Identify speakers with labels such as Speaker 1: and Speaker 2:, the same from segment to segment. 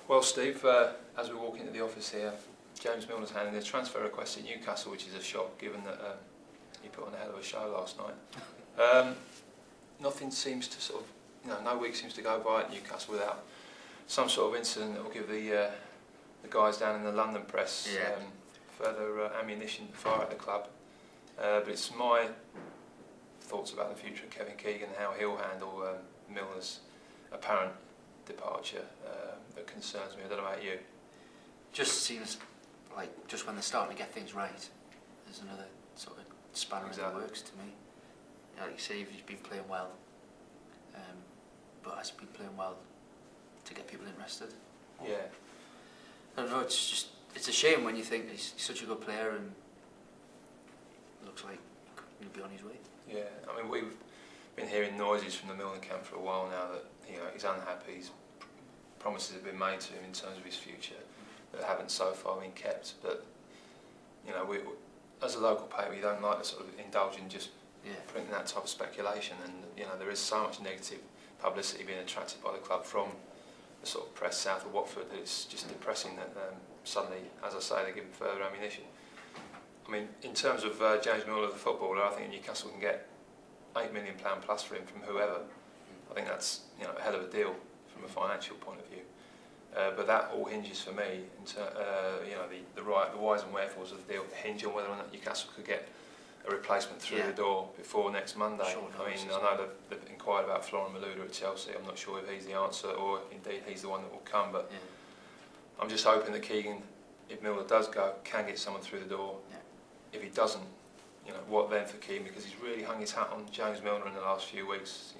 Speaker 1: Well, Steve, as we walk into the office here, James Milner's handing a transfer request at Newcastle, which is a shock given that he put on a hell of a show last night. Nothing seems to sort of, no week seems to go by at Newcastle without some sort of incident that will give the guys down in the London press further ammunition to fire at the club. But it's my thoughts about the future of Kevin Keegan, how he'll handle Milner's apparent departure that concerns me. I don't know about you.
Speaker 2: Just seems like just when they're starting to get things right, there's another sort of spanner in the works to me. Like you say, he's been playing well, but has he been playing well to get people interested?
Speaker 1: Yeah.
Speaker 2: I don't know, it's a shame when you think he's such a good player and looks like he'll be on his way.
Speaker 1: Yeah, I mean, we've been hearing noises from the Milner camp for a while now that he's unhappy, promises have been made to him in terms of his future that haven't so far been kept. But we, as a local paper, we don't like to sort of indulge in just putting that type of speculation. And there is so much negative publicity being attracted by the club from the sort of press south of Watford that it's just depressing that suddenly, as I say, they're given further ammunition. I mean, in terms of James Milner, the footballer, I think Newcastle can get £8 million plus for him from whoever. I think that's a hell of a deal from a financial point of view. But that all hinges for me, the whys and wherefores of the deal hinge on whether or not Newcastle could get a replacement through the door before next Monday. I mean, I know they've inquired about Florian Malouda at Chelsea. I'm not sure if he's the answer or indeed he's the one that will come, but I'm just hoping that Keegan, if Milner does go, can get someone through the door. If he doesn't, what then for Keegan? Because he's really hung his hat on James Milner in the last few weeks.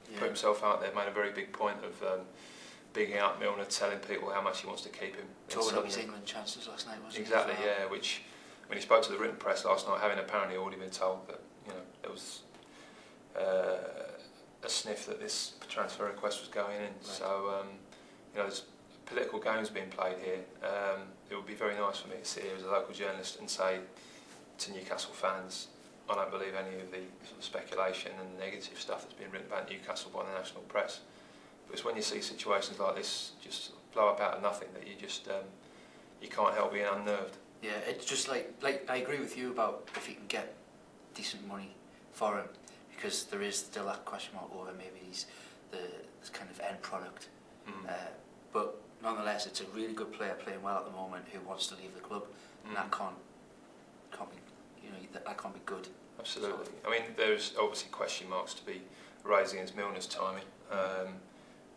Speaker 1: He's put himself out there, made a very big point of bigging up Milner, telling people how much he wants to keep him.
Speaker 2: Talking up his England chances last night, wasn't he?
Speaker 1: Exactly, yeah. Which, when he spoke to the written press last night, having apparently already been told that there was a sniff that this transfer request was going in. Right. So there's political games being played here. It would be very nice for me to sit here as a local journalist and say to Newcastle fans, I don't believe any of the sort of speculation and the negative stuff that's been written about Newcastle by the national press. But it's when you see situations like this just blow up out of nothing that you just you can't help being unnerved. Yeah,
Speaker 2: it's just like I agree with you about if you can get decent money for him, because there is still that question mark over maybe he's the kind of end product. But nonetheless, it's a really good player playing well at the moment who wants to leave the club, and that can't be that can't be good.
Speaker 1: Absolutely. I mean, there's obviously question marks to be raised against Milner's timing.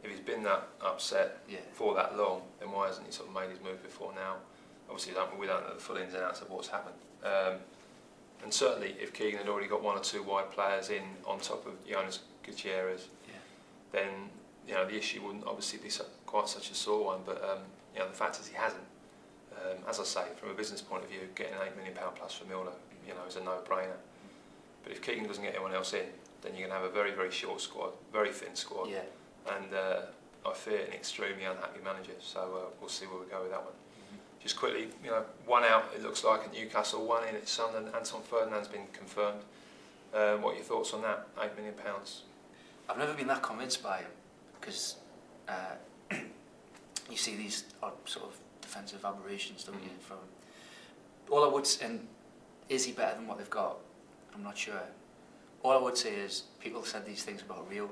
Speaker 1: If he's been that upset for that long, then why hasn't he sort of made his move before now? Obviously, we don't know the full ins and outs of what's happened. And certainly, if Keegan had already got one or two wide players in on top of Jonas Gutierrez, then the issue wouldn't obviously be quite such a sore one. But the fact is he hasn't. As I say, from a business point of view, getting £8 million plus for Milner, is a no-brainer. But if Keegan doesn't get anyone else in, then you're going to have a very, very short squad, very thin squad. And I fear an extremely unhappy manager. So we'll see where we go with that one. Just quickly, one out it looks like at Newcastle, one in at Sunderland. Anton Ferdinand's been confirmed. What are your thoughts on that? £8 million.
Speaker 2: I've never been that convinced by him because you see these odd sort of defensive aberrations, don't you? From all I would say, and is he better than what they've got? I'm not sure. All I would say is people said these things about Rio.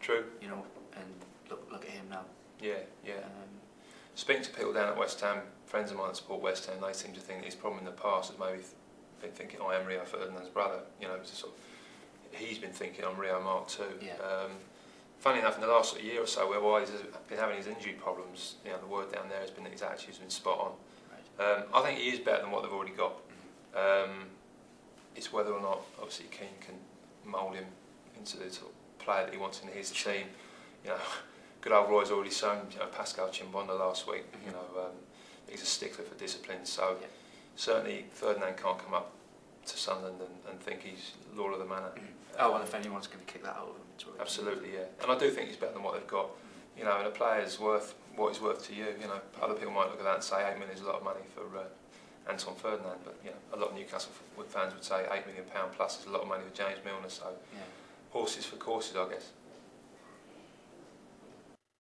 Speaker 1: True.
Speaker 2: And look at him now.
Speaker 1: Yeah. Speaking to people down at West Ham, friends of mine that support West Ham, they seem to think his problem in the past has maybe been thinking, I am Rio Ferdinand's brother. He's been thinking I'm Rio Mark too. Funny enough, in the last sort of year or so, where he's been having his injury problems, the word down there has been that his attitude's been spot on. Right. I think he is better than what they've already got. It's whether or not, obviously, Keane can mould him into the sort of player that he wants in his team. Good old Roy's already shown Pascal Chimbonda last week. He's a stickler for discipline. So certainly Ferdinand can't come up to Sunderland and think he's Lord of the Manor.
Speaker 2: Well, if anyone's going to kick that out of him.
Speaker 1: Absolutely, yeah. And I do think he's better than what they've got. And a player's worth what he's worth to you. Other people might look at that and say £8 million is a lot of money for Anton Ferdinand, but a lot of Newcastle fans would say £8 million plus is a lot of money for James Milner. So horses for courses, I guess.